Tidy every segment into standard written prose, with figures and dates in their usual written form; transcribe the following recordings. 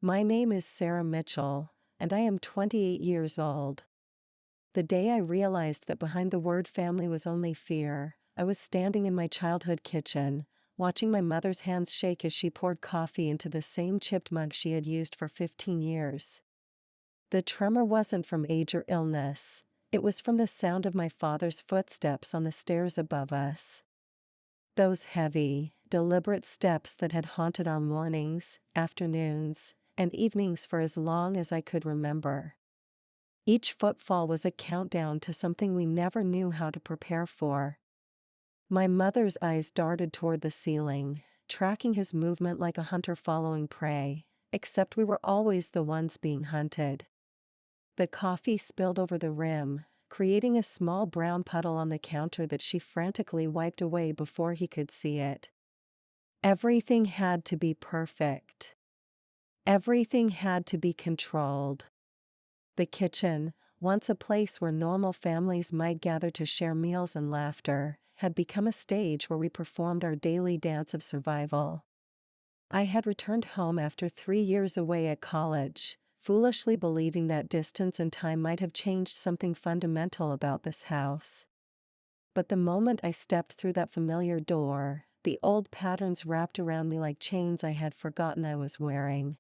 My name is Sarah Mitchell, and I am 28 years old. The day I realized that behind the word family was only fear, I was standing in my childhood kitchen, watching my mother's hands shake as she poured coffee into the same chipped mug she had used for 15 years. The tremor wasn't from age or illness, it was from the sound of my father's footsteps on the stairs above us. Those heavy, deliberate steps that had haunted our mornings, afternoons, and evenings for as long as I could remember. Each footfall was a countdown to something we never knew how to prepare for. My mother's eyes darted toward the ceiling, tracking his movement like a hunter following prey, except we were always the ones being hunted. The coffee spilled over the rim, creating a small brown puddle on the counter that she frantically wiped away before he could see it. Everything had to be perfect. Everything had to be controlled. The kitchen, once a place where normal families might gather to share meals and laughter, had become a stage where we performed our daily dance of survival. I had returned home after 3 years away at college, foolishly believing that distance and time might have changed something fundamental about this house. But the moment I stepped through that familiar door, the old patterns wrapped around me like chains I had forgotten I was wearing.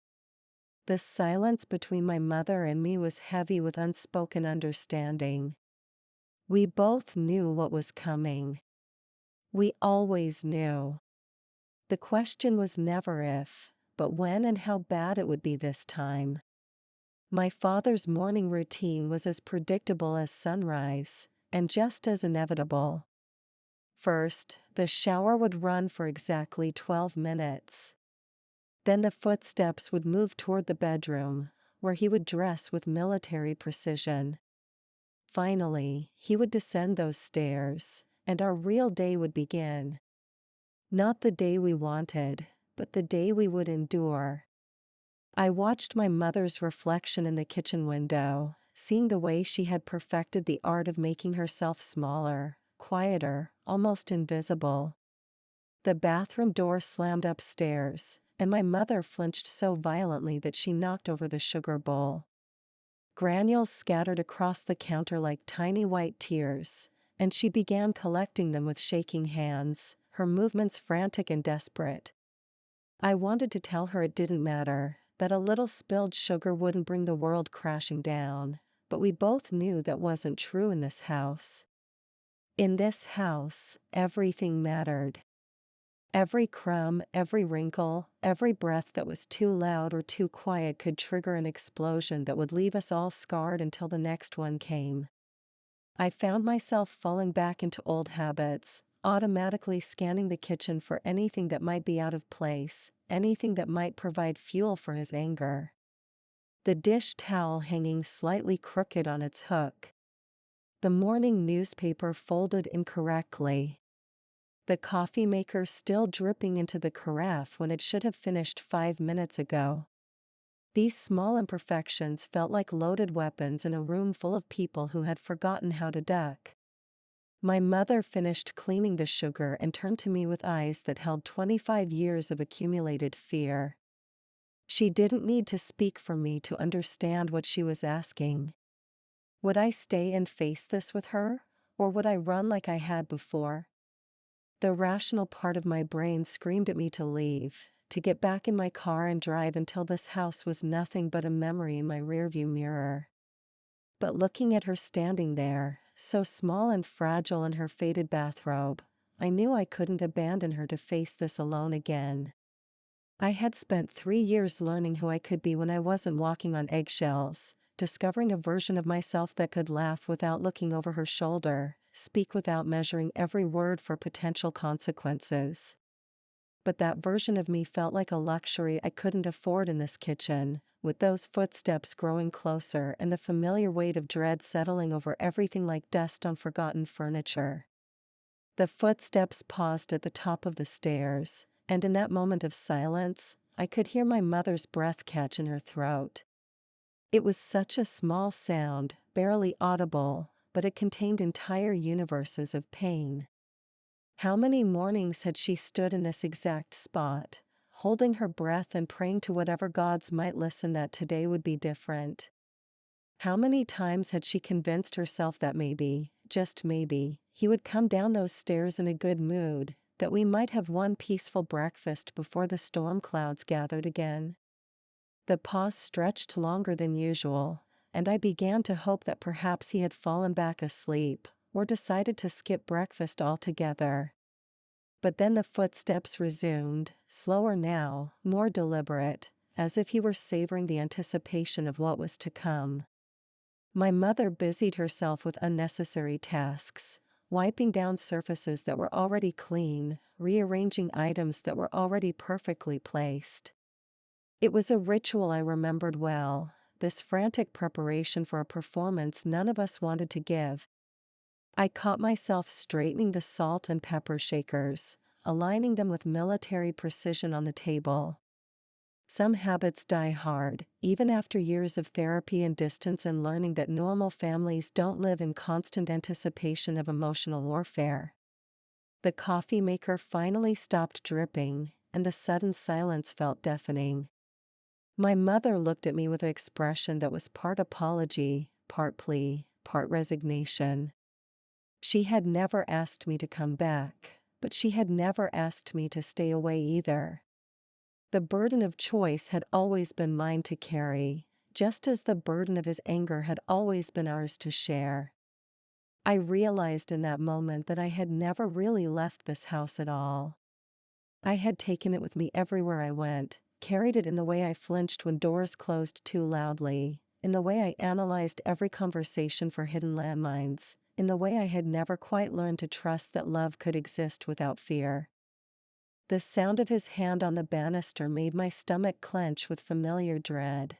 The silence between my mother and me was heavy with unspoken understanding. We both knew what was coming. We always knew. The question was never if, but when and how bad it would be this time. My father's morning routine was as predictable as sunrise, and just as inevitable. First, the shower would run for exactly 12 minutes. Then the footsteps would move toward the bedroom, where he would dress with military precision. Finally, he would descend those stairs, and our real day would begin. Not the day we wanted, but the day we would endure. I watched my mother's reflection in the kitchen window, seeing the way she had perfected the art of making herself smaller, quieter, almost invisible. The bathroom door slammed upstairs, and my mother flinched so violently that she knocked over the sugar bowl. Granules scattered across the counter like tiny white tears, and she began collecting them with shaking hands, her movements frantic and desperate. I wanted to tell her it didn't matter, that a little spilled sugar wouldn't bring the world crashing down, but we both knew that wasn't true in this house. In this house, everything mattered. Every crumb, every wrinkle, every breath that was too loud or too quiet could trigger an explosion that would leave us all scarred until the next one came. I found myself falling back into old habits, automatically scanning the kitchen for anything that might be out of place, anything that might provide fuel for his anger. The dish towel hanging slightly crooked on its hook. The morning newspaper folded incorrectly. The coffee maker still dripping into the carafe when it should have finished 5 minutes ago. These small imperfections felt like loaded weapons in a room full of people who had forgotten how to duck. My mother finished cleaning the sugar and turned to me with eyes that held 25 years of accumulated fear. She didn't need to speak for me to understand what she was asking. Would I stay and face this with her, or would I run like I had before? The rational part of my brain screamed at me to leave, to get back in my car and drive until this house was nothing but a memory in my rearview mirror. But looking at her standing there, so small and fragile in her faded bathrobe, I knew I couldn't abandon her to face this alone again. I had spent 3 years learning who I could be when I wasn't walking on eggshells, discovering a version of myself that could laugh without looking over her shoulder, speak without measuring every word for potential consequences. But that version of me felt like a luxury I couldn't afford in this kitchen, with those footsteps growing closer and the familiar weight of dread settling over everything like dust on forgotten furniture. The footsteps paused at the top of the stairs, and in that moment of silence, I could hear my mother's breath catch in her throat. It was such a small sound, barely audible, but it contained entire universes of pain. How many mornings had she stood in this exact spot, holding her breath and praying to whatever gods might listen that today would be different. How many times had she convinced herself that maybe, just maybe, he would come down those stairs in a good mood, that we might have one peaceful breakfast before the storm clouds gathered again? The pause stretched longer than usual, and I began to hope that perhaps he had fallen back asleep, or decided to skip breakfast altogether. But then the footsteps resumed, slower now, more deliberate, as if he were savoring the anticipation of what was to come. My mother busied herself with unnecessary tasks, wiping down surfaces that were already clean, rearranging items that were already perfectly placed. It was a ritual I remembered well, this frantic preparation for a performance none of us wanted to give. I caught myself straightening the salt and pepper shakers, aligning them with military precision on the table. Some habits die hard, even after years of therapy and distance and learning that normal families don't live in constant anticipation of emotional warfare. The coffee maker finally stopped dripping, and the sudden silence felt deafening. My mother looked at me with an expression that was part apology, part plea, part resignation. She had never asked me to come back, but she had never asked me to stay away either. The burden of choice had always been mine to carry, just as the burden of his anger had always been ours to share. I realized in that moment that I had never really left this house at all. I had taken it with me everywhere I went, carried it in the way I flinched when doors closed too loudly, in the way I analyzed every conversation for hidden landmines, in the way I had never quite learned to trust that love could exist without fear. The sound of his hand on the banister made my stomach clench with familiar dread.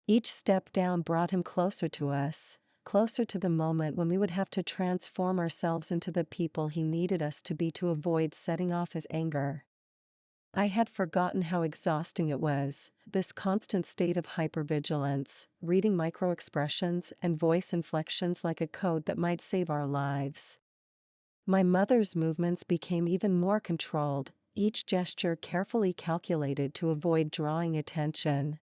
Each step down brought him closer to us, closer to the moment when we would have to transform ourselves into the people he needed us to be to avoid setting off his anger. I had forgotten how exhausting it was, this constant state of hypervigilance, reading microexpressions and voice inflections like a code that might save our lives. My mother's movements became even more controlled, each gesture carefully calculated to avoid drawing attention.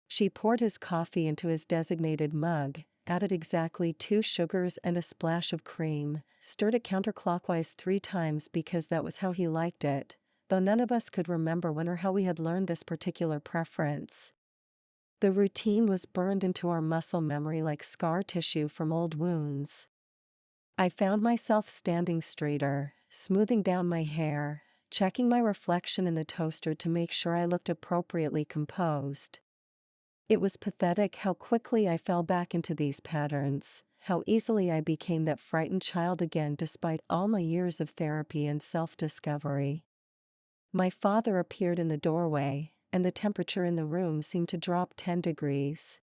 She poured his coffee into his designated mug, added exactly 2 sugars and a splash of cream, stirred it counterclockwise 3 times because that was how he liked it, though none of us could remember when or how we had learned this particular preference. The routine was burned into our muscle memory like scar tissue from old wounds. I found myself standing straighter, smoothing down my hair, checking my reflection in the toaster to make sure I looked appropriately composed. It was pathetic how quickly I fell back into these patterns, how easily I became that frightened child again despite all my years of therapy and self-discovery. My father appeared in the doorway, and the temperature in the room seemed to drop 10 degrees.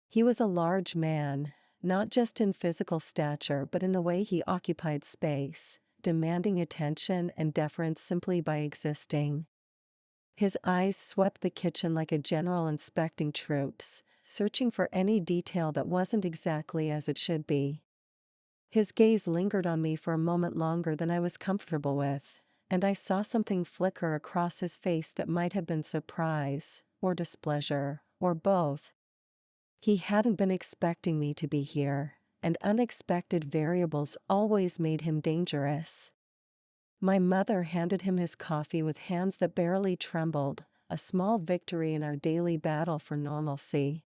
He was a large man, not just in physical stature but in the way he occupied space, demanding attention and deference simply by existing. His eyes swept the kitchen like a general inspecting troops, searching for any detail that wasn't exactly as it should be. His gaze lingered on me for a moment longer than I was comfortable with, and I saw something flicker across his face that might have been surprise, or displeasure, or both. He hadn't been expecting me to be here, and unexpected variables always made him dangerous. My mother handed him his coffee with hands that barely trembled, a small victory in our daily battle for normalcy.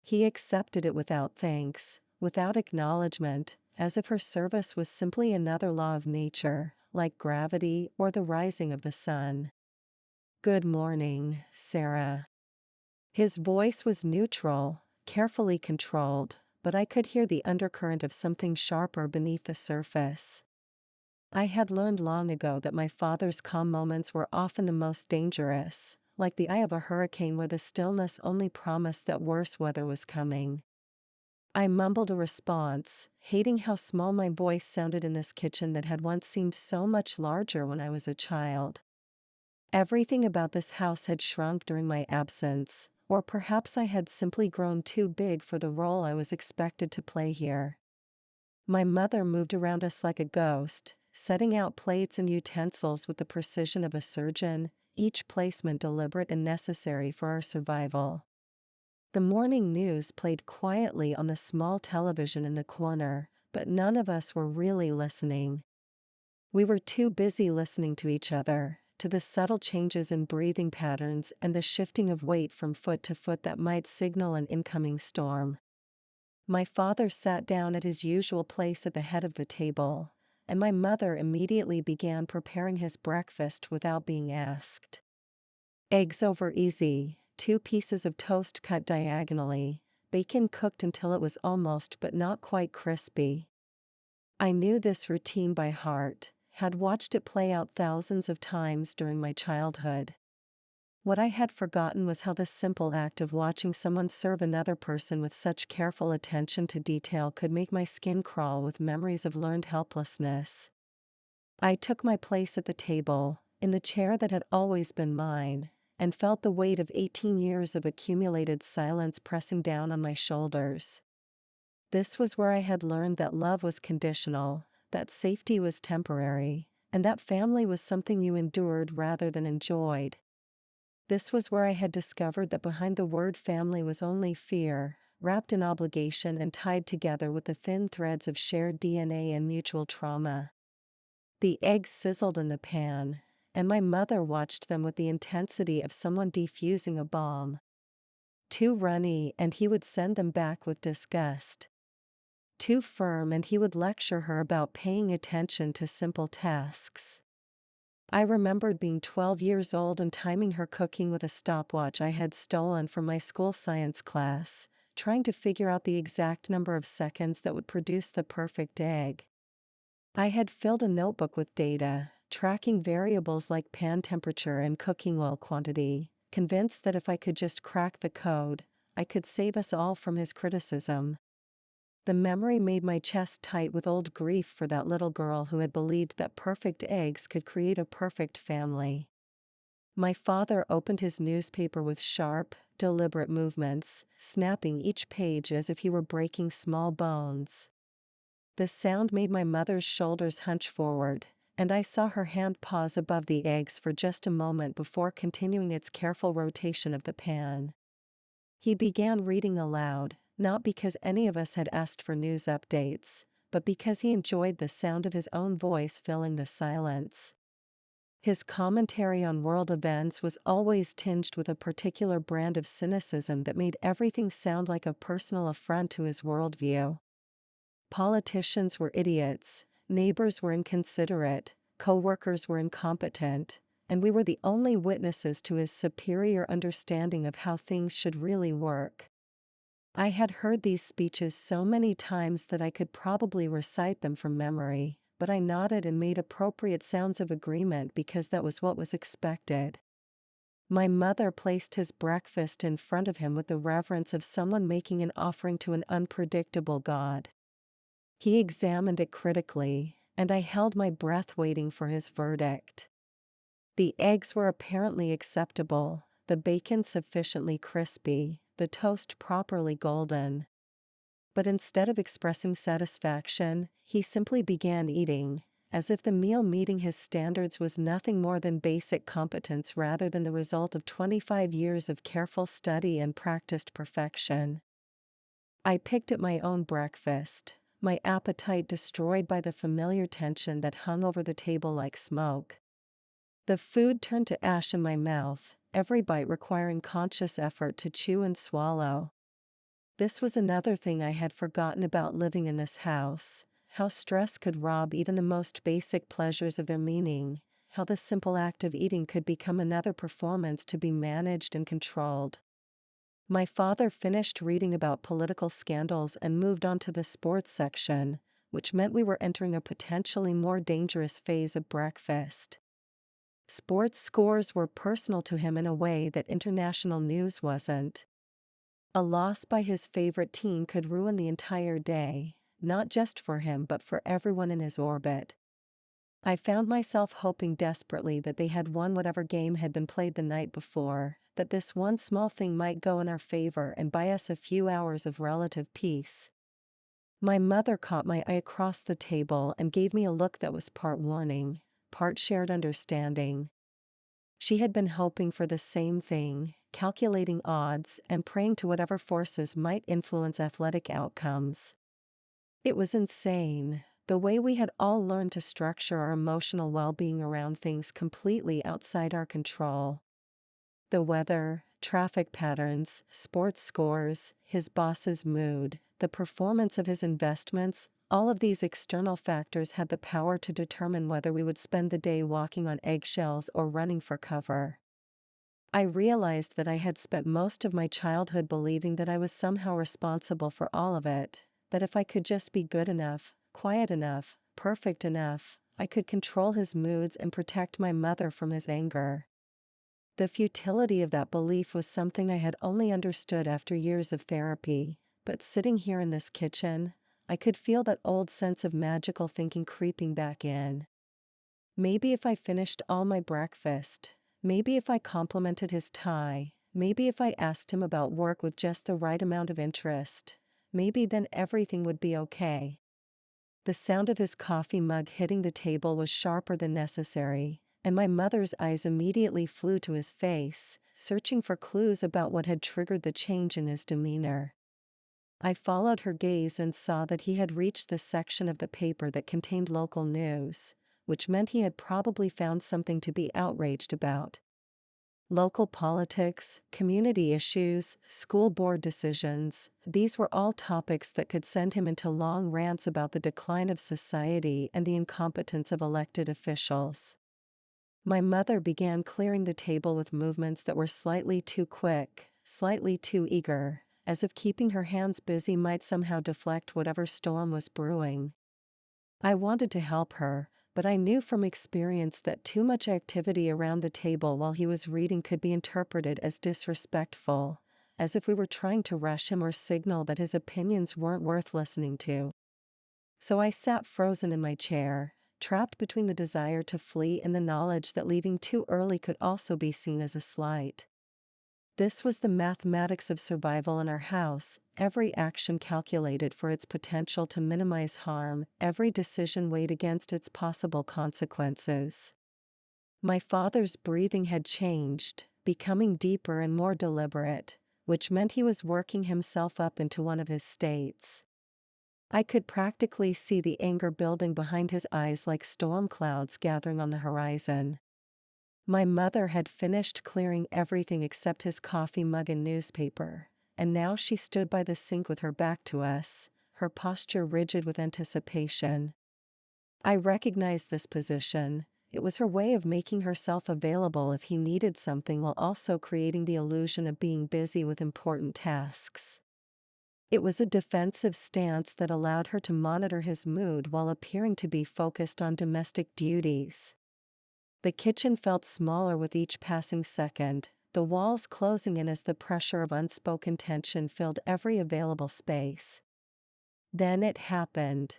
He accepted it without thanks, without acknowledgement, as if her service was simply another law of nature, like gravity or the rising of the sun. "Good morning, Sarah." His voice was neutral, carefully controlled, but I could hear the undercurrent of something sharper beneath the surface. I had learned long ago that my father's calm moments were often the most dangerous, like the eye of a hurricane where the stillness only promised that worse weather was coming. I mumbled a response, hating how small my voice sounded in this kitchen that had once seemed so much larger when I was a child. Everything about this house had shrunk during my absence, or perhaps I had simply grown too big for the role I was expected to play here. My mother moved around us like a ghost, setting out plates and utensils with the precision of a surgeon, each placement deliberate and necessary for our survival. The morning news played quietly on the small television in the corner, but none of us were really listening. We were too busy listening to each other, to the subtle changes in breathing patterns and the shifting of weight from foot to foot that might signal an incoming storm. My father sat down at his usual place at the head of the table, and my mother immediately began preparing his breakfast without being asked. Eggs over easy, 2 pieces of toast cut diagonally, bacon cooked until it was almost but not quite crispy. I knew this routine by heart, had watched it play out thousands of times during my childhood. What I had forgotten was how the simple act of watching someone serve another person with such careful attention to detail could make my skin crawl with memories of learned helplessness. I took my place at the table, in the chair that had always been mine, and felt the weight of 18 years of accumulated silence pressing down on my shoulders. This was where I had learned that love was conditional, that safety was temporary, and that family was something you endured rather than enjoyed. This was where I had discovered that behind the word family was only fear, wrapped in obligation and tied together with the thin threads of shared DNA and mutual trauma. The eggs sizzled in the pan, and my mother watched them with the intensity of someone defusing a bomb. Too runny, and he would send them back with disgust. Too firm, and he would lecture her about paying attention to simple tasks. I remembered being 12 years old and timing her cooking with a stopwatch I had stolen from my school science class, trying to figure out the exact number of seconds that would produce the perfect egg. I had filled a notebook with data, tracking variables like pan temperature and cooking oil quantity, convinced that if I could just crack the code, I could save us all from his criticism. The memory made my chest tight with old grief for that little girl who had believed that perfect eggs could create a perfect family. My father opened his newspaper with sharp, deliberate movements, snapping each page as if he were breaking small bones. The sound made my mother's shoulders hunch forward, and I saw her hand pause above the eggs for just a moment before continuing its careful rotation of the pan. He began reading aloud, not because any of us had asked for news updates, but because he enjoyed the sound of his own voice filling the silence. His commentary on world events was always tinged with a particular brand of cynicism that made everything sound like a personal affront to his worldview. Politicians were idiots, neighbors were inconsiderate, co-workers were incompetent, and we were the only witnesses to his superior understanding of how things should really work. I had heard these speeches so many times that I could probably recite them from memory, but I nodded and made appropriate sounds of agreement because that was what was expected. My mother placed his breakfast in front of him with the reverence of someone making an offering to an unpredictable God. He examined it critically, and I held my breath waiting for his verdict. The eggs were apparently acceptable, the bacon sufficiently crispy, the toast properly golden. But instead of expressing satisfaction, he simply began eating, as if the meal meeting his standards was nothing more than basic competence rather than the result of 25 years of careful study and practiced perfection. I picked at my own breakfast, my appetite destroyed by the familiar tension that hung over the table like smoke. The food turned to ash in my mouth, every bite requiring conscious effort to chew and swallow. This was another thing I had forgotten about living in this house, how stress could rob even the most basic pleasures of their meaning, how the simple act of eating could become another performance to be managed and controlled. My father finished reading about political scandals and moved on to the sports section, which meant we were entering a potentially more dangerous phase of breakfast. Sports scores were personal to him in a way that international news wasn't. A loss by his favorite team could ruin the entire day, not just for him but for everyone in his orbit. I found myself hoping desperately that they had won whatever game had been played the night before, that this one small thing might go in our favor and buy us a few hours of relative peace. My mother caught my eye across the table and gave me a look that was part warning, part shared understanding. She had been hoping for the same thing, calculating odds and praying to whatever forces might influence athletic outcomes. It was insane, the way we had all learned to structure our emotional well-being around things completely outside our control. The weather, traffic patterns, sports scores, his boss's mood, the performance of his investments, all of these external factors had the power to determine whether we would spend the day walking on eggshells or running for cover. I realized that I had spent most of my childhood believing that I was somehow responsible for all of it, that if I could just be good enough, quiet enough, perfect enough, I could control his moods and protect my mother from his anger. The futility of that belief was something I had only understood after years of therapy, but sitting here in this kitchen, I could feel that old sense of magical thinking creeping back in. Maybe if I finished all my breakfast, maybe if I complimented his tie, maybe if I asked him about work with just the right amount of interest, maybe then everything would be okay. The sound of his coffee mug hitting the table was sharper than necessary, and my mother's eyes immediately flew to his face, searching for clues about what had triggered the change in his demeanor. I followed her gaze and saw that he had reached the section of the paper that contained local news, which meant he had probably found something to be outraged about. Local politics, community issues, school board decisions, these were all topics that could send him into long rants about the decline of society and the incompetence of elected officials. My mother began clearing the table with movements that were slightly too quick, slightly too eager, as if keeping her hands busy might somehow deflect whatever storm was brewing. I wanted to help her, but I knew from experience that too much activity around the table while he was reading could be interpreted as disrespectful, as if we were trying to rush him or signal that his opinions weren't worth listening to. So I sat frozen in my chair, trapped between the desire to flee and the knowledge that leaving too early could also be seen as a slight. This was the mathematics of survival in our house, every action calculated for its potential to minimize harm, every decision weighed against its possible consequences. My father's breathing had changed, becoming deeper and more deliberate, which meant he was working himself up into one of his states. I could practically see the anger building behind his eyes like storm clouds gathering on the horizon. My mother had finished clearing everything except his coffee mug and newspaper, and now she stood by the sink with her back to us, her posture rigid with anticipation. I recognized this position. It was her way of making herself available if he needed something while also creating the illusion of being busy with important tasks. It was a defensive stance that allowed her to monitor his mood while appearing to be focused on domestic duties. The kitchen felt smaller with each passing second, the walls closing in as the pressure of unspoken tension filled every available space. Then it happened.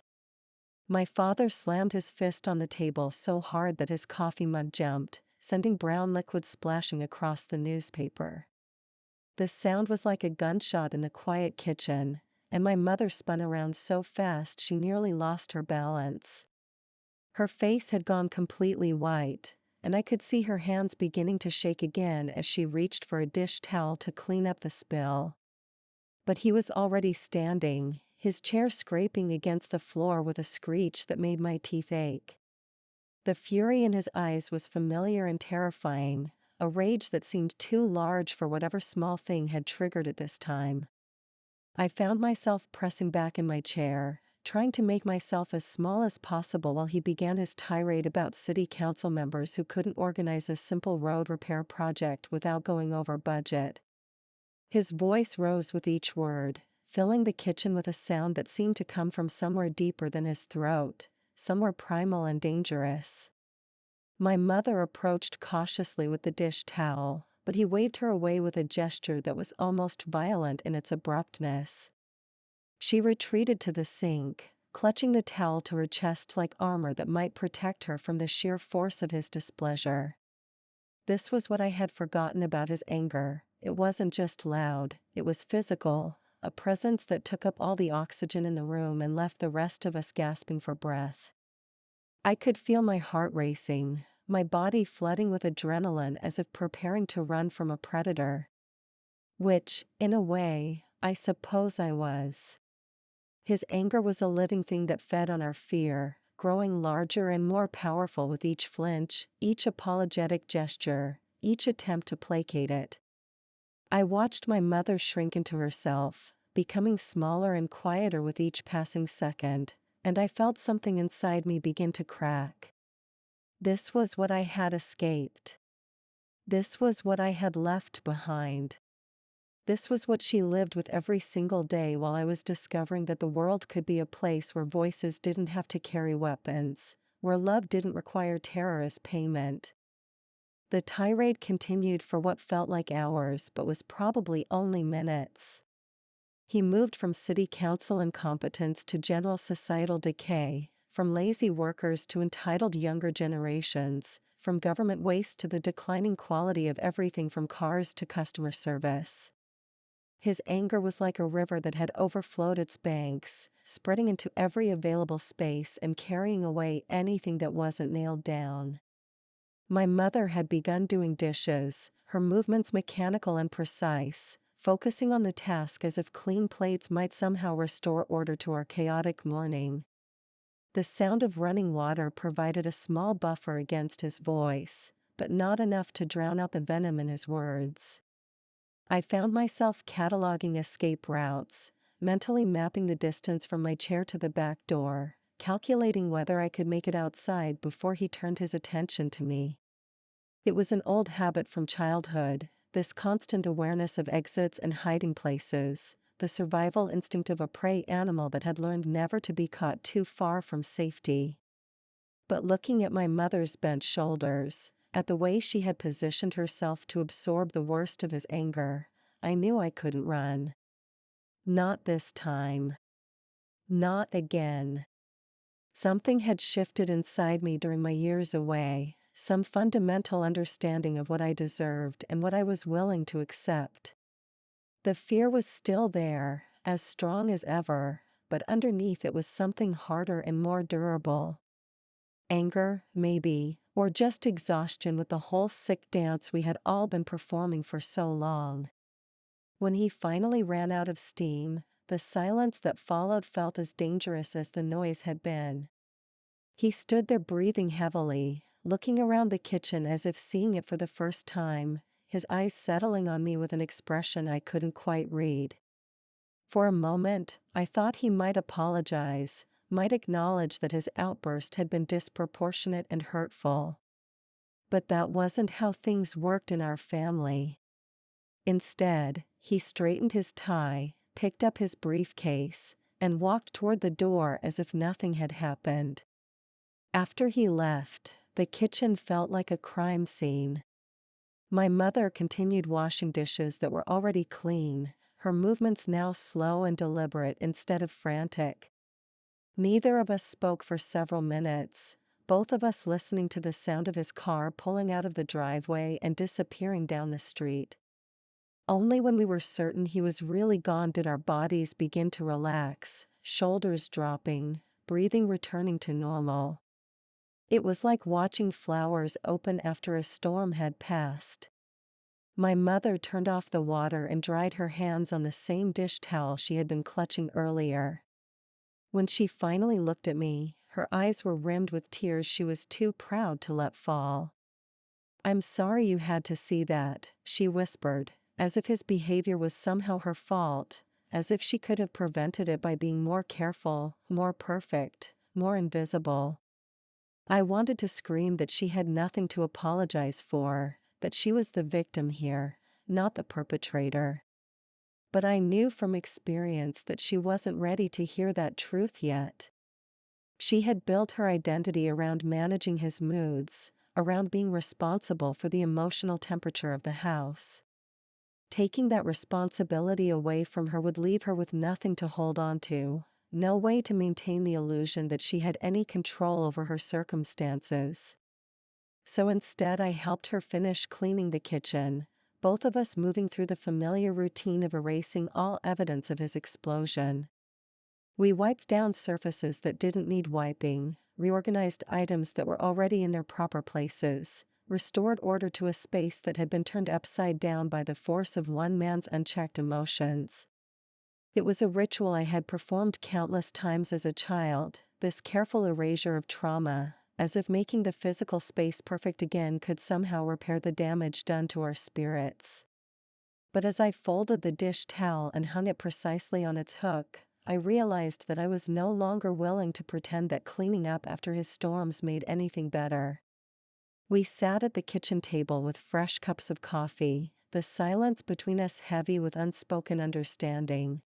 My father slammed his fist on the table so hard that his coffee mug jumped, sending brown liquid splashing across the newspaper. The sound was like a gunshot in the quiet kitchen, and my mother spun around so fast she nearly lost her balance. Her face had gone completely white, and I could see her hands beginning to shake again as she reached for a dish towel to clean up the spill. But he was already standing, his chair scraping against the floor with a screech that made my teeth ache. The fury in his eyes was familiar and terrifying, a rage that seemed too large for whatever small thing had triggered it this time. I found myself pressing back in my chair, trying to make myself as small as possible while he began his tirade about city council members who couldn't organize a simple road repair project without going over budget. His voice rose with each word, filling the kitchen with a sound that seemed to come from somewhere deeper than his throat, somewhere primal and dangerous. My mother approached cautiously with the dish towel, but he waved her away with a gesture that was almost violent in its abruptness. She retreated to the sink, clutching the towel to her chest like armor that might protect her from the sheer force of his displeasure. This was what I had forgotten about his anger. It wasn't just loud, it was physical, a presence that took up all the oxygen in the room and left the rest of us gasping for breath. I could feel my heart racing, my body flooding with adrenaline as if preparing to run from a predator. Which, in a way, I suppose I was. His anger was a living thing that fed on our fear, growing larger and more powerful with each flinch, each apologetic gesture, each attempt to placate it. I watched my mother shrink into herself, becoming smaller and quieter with each passing second, and I felt something inside me begin to crack. This was what I had escaped. This was what I had left behind. This was what she lived with every single day while I was discovering that the world could be a place where voices didn't have to carry weapons, where love didn't require terror as payment. The tirade continued for what felt like hours but was probably only minutes. He moved from city council incompetence to general societal decay, from lazy workers to entitled younger generations, from government waste to the declining quality of everything from cars to customer service. His anger was like a river that had overflowed its banks, spreading into every available space and carrying away anything that wasn't nailed down. My mother had begun doing dishes, her movements mechanical and precise, focusing on the task as if clean plates might somehow restore order to our chaotic morning. The sound of running water provided a small buffer against his voice, but not enough to drown out the venom in his words. I found myself cataloging escape routes, mentally mapping the distance from my chair to the back door, calculating whether I could make it outside before he turned his attention to me. It was an old habit from childhood, this constant awareness of exits and hiding places, the survival instinct of a prey animal that had learned never to be caught too far from safety. But looking at my mother's bent shoulders, at the way she had positioned herself to absorb the worst of his anger, I knew I couldn't run. Not this time. Not again. Something had shifted inside me during my years away, some fundamental understanding of what I deserved and what I was willing to accept. The fear was still there, as strong as ever, but underneath it was something harder and more durable. Anger, maybe, or just exhaustion with the whole sick dance we had all been performing for so long. When he finally ran out of steam, the silence that followed felt as dangerous as the noise had been. He stood there breathing heavily, looking around the kitchen as if seeing it for the first time, his eyes settling on me with an expression I couldn't quite read. For a moment, I thought he might apologize, might acknowledge that his outburst had been disproportionate and hurtful. But that wasn't how things worked in our family. Instead, he straightened his tie, picked up his briefcase, and walked toward the door as if nothing had happened. After he left, the kitchen felt like a crime scene. My mother continued washing dishes that were already clean, her movements now slow and deliberate instead of frantic. Neither of us spoke for several minutes, both of us listening to the sound of his car pulling out of the driveway and disappearing down the street. Only when we were certain he was really gone did our bodies begin to relax, shoulders dropping, breathing returning to normal. It was like watching flowers open after a storm had passed. My mother turned off the water and dried her hands on the same dish towel she had been clutching earlier. When she finally looked at me, her eyes were rimmed with tears she was too proud to let fall. "I'm sorry you had to see that," she whispered, as if his behavior was somehow her fault, as if she could have prevented it by being more careful, more perfect, more invisible. I wanted to scream that she had nothing to apologize for, that she was the victim here, not the perpetrator. But I knew from experience that she wasn't ready to hear that truth yet. She had built her identity around managing his moods, around being responsible for the emotional temperature of the house. Taking that responsibility away from her would leave her with nothing to hold on to, no way to maintain the illusion that she had any control over her circumstances. So instead I helped her finish cleaning the kitchen, both of us moving through the familiar routine of erasing all evidence of his explosion. We wiped down surfaces that didn't need wiping, reorganized items that were already in their proper places, restored order to a space that had been turned upside down by the force of one man's unchecked emotions. It was a ritual I had performed countless times as a child, this careful erasure of trauma, as if making the physical space perfect again could somehow repair the damage done to our spirits. But as I folded the dish towel and hung it precisely on its hook, I realized that I was no longer willing to pretend that cleaning up after his storms made anything better. We sat at the kitchen table with fresh cups of coffee, the silence between us heavy with unspoken understanding.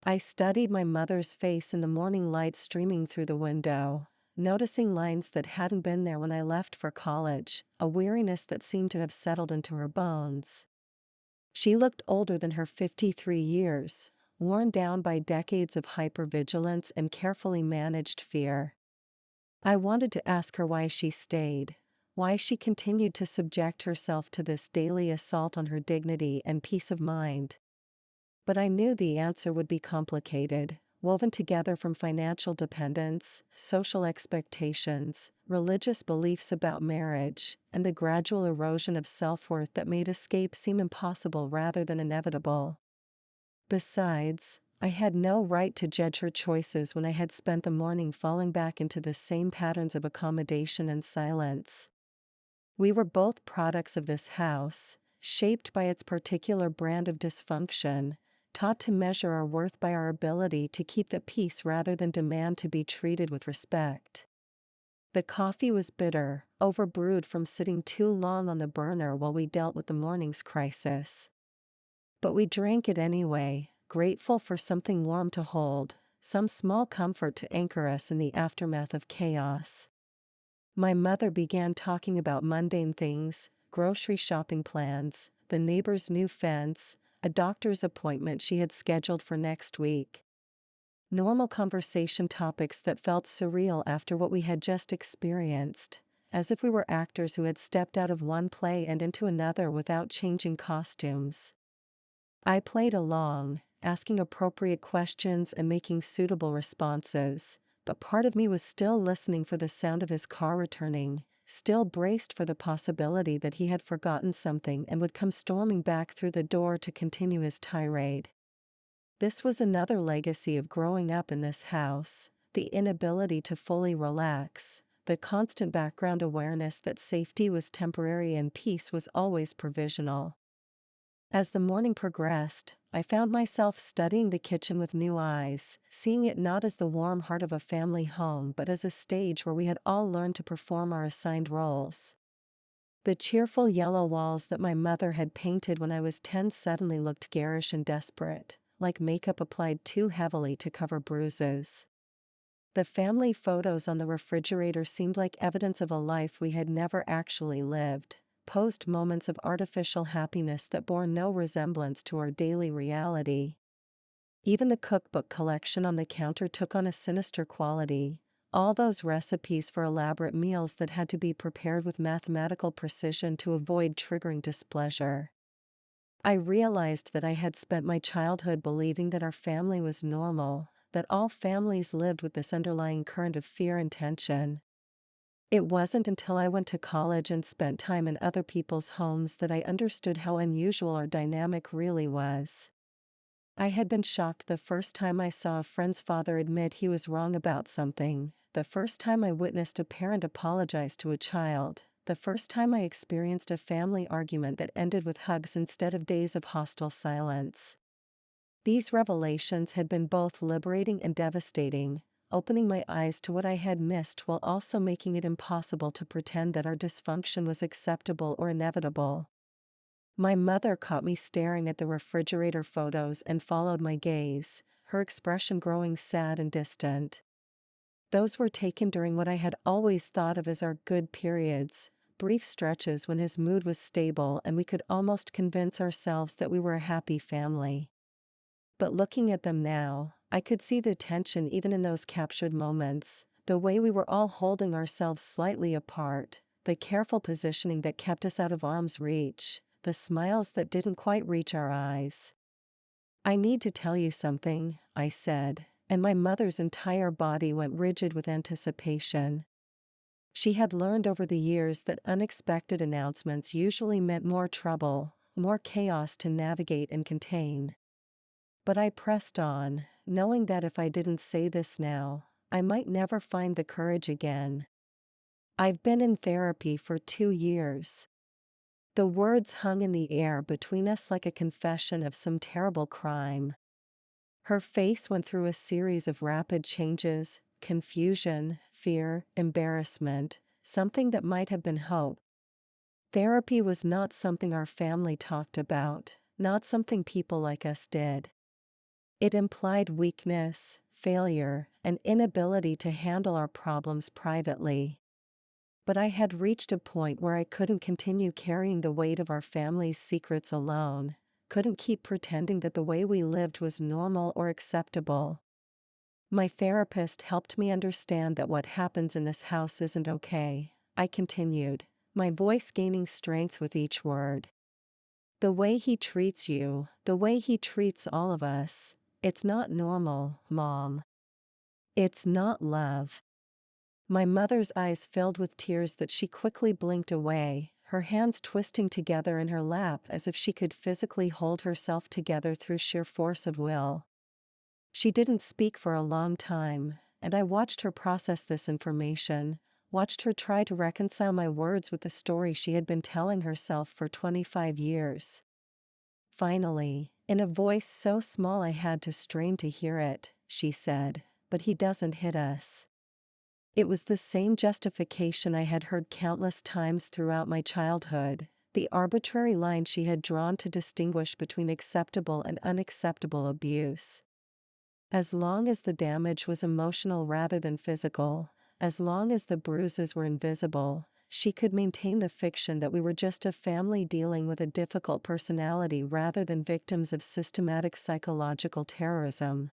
I studied my mother's face in the morning light streaming through the window, noticing lines that hadn't been there when I left for college, a weariness that seemed to have settled into her bones. She looked older than her 53 years, worn down by decades of hypervigilance and carefully managed fear. I wanted to ask her why she stayed, why she continued to subject herself to this daily assault on her dignity and peace of mind. But I knew the answer would be complicated, woven together from financial dependence, social expectations, religious beliefs about marriage, and the gradual erosion of self-worth that made escape seem impossible rather than inevitable. Besides, I had no right to judge her choices when I had spent the morning falling back into the same patterns of accommodation and silence. We were both products of this house, shaped by its particular brand of dysfunction, taught to measure our worth by our ability to keep the peace rather than demand to be treated with respect. The coffee was bitter, overbrewed from sitting too long on the burner while we dealt with the morning's crisis. But we drank it anyway, grateful for something warm to hold, some small comfort to anchor us in the aftermath of chaos. My mother began talking about mundane things, grocery shopping plans, the neighbor's new fence, a doctor's appointment she had scheduled for next week. Normal conversation topics that felt surreal after what we had just experienced, as if we were actors who had stepped out of one play and into another without changing costumes. I played along, asking appropriate questions and making suitable responses, but part of me was still listening for the sound of his car returning, still braced for the possibility that he had forgotten something and would come storming back through the door to continue his tirade. This was another legacy of growing up in this house, the inability to fully relax, the constant background awareness that safety was temporary and peace was always provisional. As the morning progressed, I found myself studying the kitchen with new eyes, seeing it not as the warm heart of a family home but as a stage where we had all learned to perform our assigned roles. The cheerful yellow walls that my mother had painted when I was 10 suddenly looked garish and desperate, like makeup applied too heavily to cover bruises. The family photos on the refrigerator seemed like evidence of a life we had never actually lived, posed moments of artificial happiness that bore no resemblance to our daily reality. Even the cookbook collection on the counter took on a sinister quality, all those recipes for elaborate meals that had to be prepared with mathematical precision to avoid triggering displeasure. I realized that I had spent my childhood believing that our family was normal, that all families lived with this underlying current of fear and tension. It wasn't until I went to college and spent time in other people's homes that I understood how unusual our dynamic really was. I had been shocked the first time I saw a friend's father admit he was wrong about something, the first time I witnessed a parent apologize to a child, the first time I experienced a family argument that ended with hugs instead of days of hostile silence. These revelations had been both liberating and devastating, opening my eyes to what I had missed while also making it impossible to pretend that our dysfunction was acceptable or inevitable. My mother caught me staring at the refrigerator photos and followed my gaze, her expression growing sad and distant. Those were taken during what I had always thought of as our good periods, brief stretches when his mood was stable and we could almost convince ourselves that we were a happy family. But looking at them now, I could see the tension even in those captured moments, the way we were all holding ourselves slightly apart, the careful positioning that kept us out of arm's reach, the smiles that didn't quite reach our eyes. "I need to tell you something," I said, and my mother's entire body went rigid with anticipation. She had learned over the years that unexpected announcements usually meant more trouble, more chaos to navigate and contain. But I pressed on, knowing that if I didn't say this now, I might never find the courage again. I've been in therapy for 2 years. The words hung in the air between us like a confession of some terrible crime. Her face went through a series of rapid changes: confusion, fear, embarrassment, something that might have been hope. Therapy was not something our family talked about, not something people like us did. It implied weakness, failure, and inability to handle our problems privately. But I had reached a point where I couldn't continue carrying the weight of our family's secrets alone, couldn't keep pretending that the way we lived was normal or acceptable. My therapist helped me understand that what happens in this house isn't okay, I continued, my voice gaining strength with each word. The way he treats you, the way he treats all of us, it's not normal, Mom. It's not love. My mother's eyes filled with tears that she quickly blinked away, her hands twisting together in her lap as if she could physically hold herself together through sheer force of will. She didn't speak for a long time, and I watched her process this information, watched her try to reconcile my words with the story she had been telling herself for 25 years. Finally, in a voice so small I had to strain to hear it, she said, "But he doesn't hit us." It was the same justification I had heard countless times throughout my childhood, the arbitrary line she had drawn to distinguish between acceptable and unacceptable abuse. As long as the damage was emotional rather than physical, as long as the bruises were invisible, she could maintain the fiction that we were just a family dealing with a difficult personality rather than victims of systematic psychological terrorism.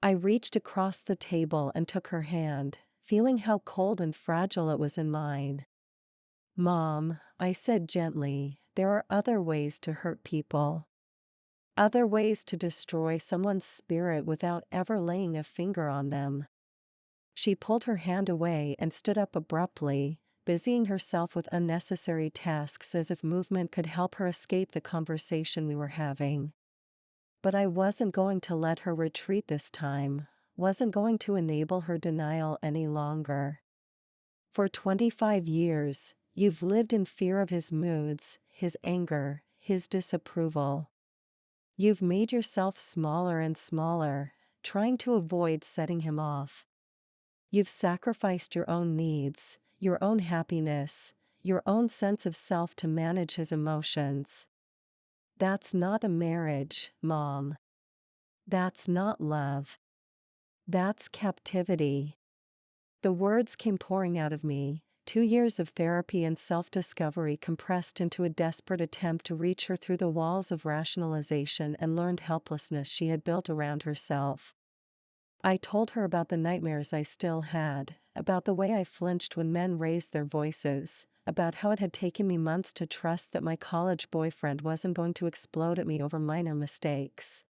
I reached across the table and took her hand, feeling how cold and fragile it was in mine. "Mom," I said gently, "there are other ways to hurt people. Other ways to destroy someone's spirit without ever laying a finger on them." She pulled her hand away and stood up abruptly, busying herself with unnecessary tasks as if movement could help her escape the conversation we were having. But I wasn't going to let her retreat this time, wasn't going to enable her denial any longer. "For 25 years, you've lived in fear of his moods, his anger, his disapproval. You've made yourself smaller and smaller, trying to avoid setting him off. You've sacrificed your own needs, your own happiness, your own sense of self to manage his emotions. That's not a marriage, Mom. That's not love. That's captivity." The words came pouring out of me, 2 years of therapy and self-discovery compressed into a desperate attempt to reach her through the walls of rationalization and learned helplessness she had built around herself. I told her about the nightmares I still had, about the way I flinched when men raised their voices, about how it had taken me months to trust that my college boyfriend wasn't going to explode at me over minor mistakes.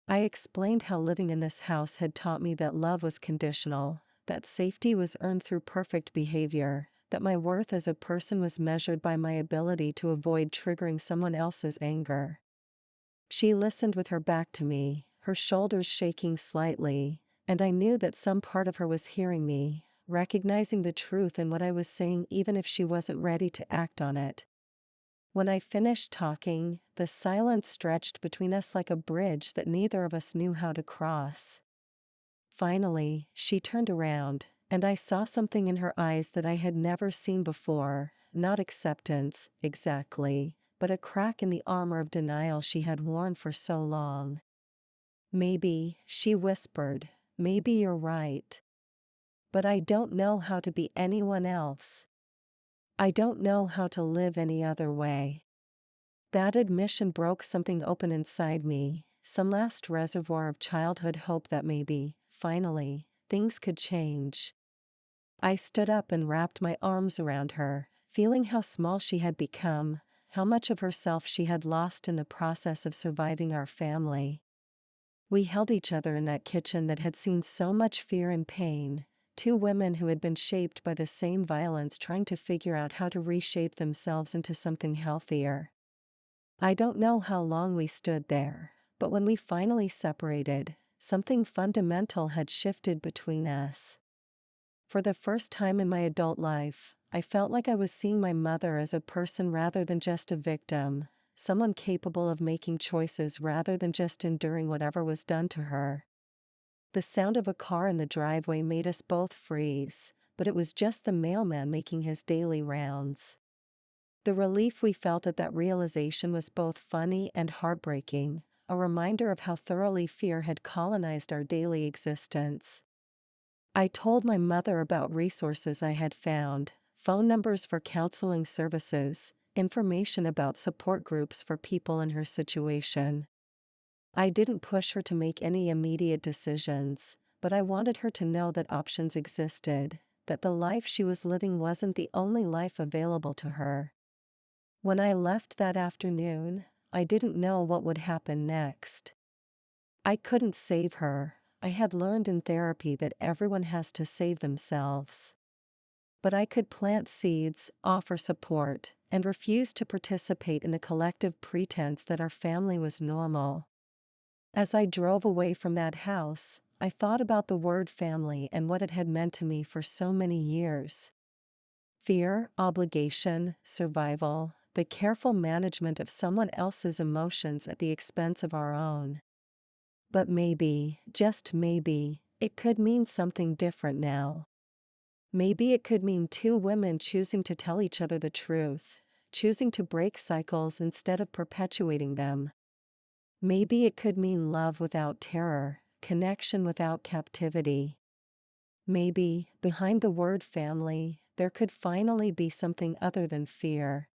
I explained how living in this house had taught me that love was conditional, that safety was earned through perfect behavior, that my worth as a person was measured by my ability to avoid triggering someone else's anger. She listened with her back to me, her shoulders shaking slightly, and I knew that some part of her was hearing me, recognizing the truth in what I was saying even if she wasn't ready to act on it. When I finished talking, the silence stretched between us like a bridge that neither of us knew how to cross. Finally, she turned around, and I saw something in her eyes that I had never seen before, not acceptance, exactly, but a crack in the armor of denial she had worn for so long. "Maybe," she whispered, "maybe you're right. But I don't know how to be anyone else. I don't know how to live any other way." That admission broke something open inside me, some last reservoir of childhood hope that maybe, finally, things could change. I stood up and wrapped my arms around her, feeling how small she had become, how much of herself she had lost in the process of surviving our family. We held each other in that kitchen that had seen so much fear and pain, two women who had been shaped by the same violence trying to figure out how to reshape themselves into something healthier. I don't know how long we stood there, but when we finally separated, something fundamental had shifted between us. For the first time in my adult life, I felt like I was seeing my mother as a person rather than just a victim, someone capable of making choices rather than just enduring whatever was done to her. The sound of a car in the driveway made us both freeze, but it was just the mailman making his daily rounds. The relief we felt at that realization was both funny and heartbreaking, a reminder of how thoroughly fear had colonized our daily existence. I told my mother about resources I had found, phone numbers for counseling services, information about support groups for people in her situation. I didn't push her to make any immediate decisions, but I wanted her to know that options existed, that the life she was living wasn't the only life available to her. When I left that afternoon, I didn't know what would happen next. I couldn't save her. I had learned in therapy that everyone has to save themselves. But I could plant seeds, offer support, and refuse to participate in the collective pretense that our family was normal. As I drove away from that house, I thought about the word family and what it had meant to me for so many years. Fear, obligation, survival, the careful management of someone else's emotions at the expense of our own. But maybe, just maybe, it could mean something different now. Maybe it could mean two women choosing to tell each other the truth, choosing to break cycles instead of perpetuating them. Maybe it could mean love without terror, connection without captivity. Maybe, behind the word family, there could finally be something other than fear.